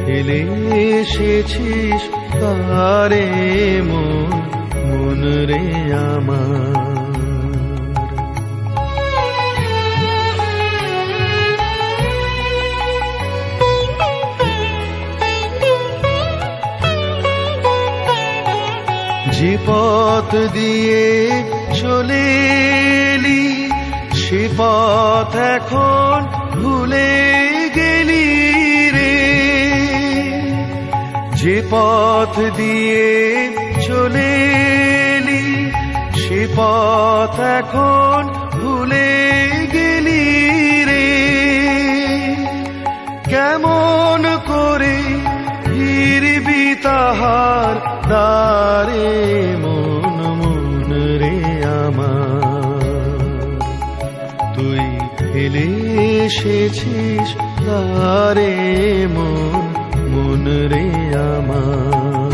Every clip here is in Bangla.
ফেলে এসেছিস কারে মন রে আমার। যে পথ দিয়ে চলে এলি সে পথ এখন ভুলে গেলি রে। যে পথ দিয়ে চলে এলি সে পথ এখন ভুলে গেলি রে। কেমন করে ফিরবি তাহার দ্বারে মন রে আমার। তুই ফেলে এসেছিস দ্বারে মন রে আমার।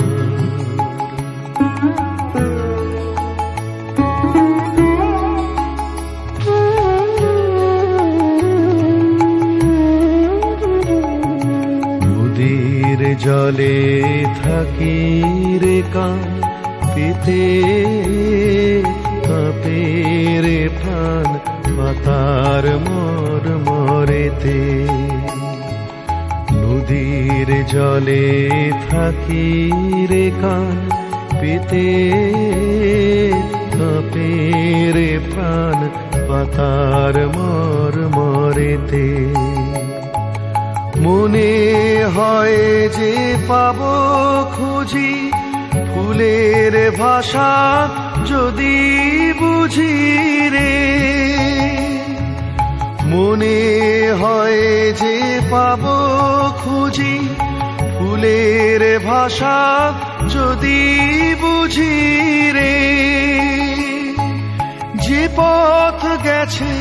নদীর জলে থাকি রে কান পেতে কাঁপে রে প্রাণ পাতার মরেতে। নদীর জলে থাকি রে কান পেতে কাঁপে রে প্রাণ পাতার মরেতে। মনে হয় যে পাবো খুঁজি ফুলের ভাষা যদি বুঝি রে। মনে হয় যে পাবো খুঁজি ফুলের ভাষা যদি বুঝি রে। যে পথ গেছে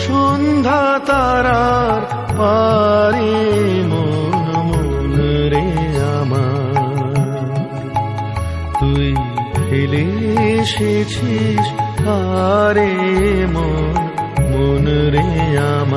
সন্ধ্যা তারার পারে মন রে আমার। তুই ফেলে এসেছিস কারে মন রে আমার।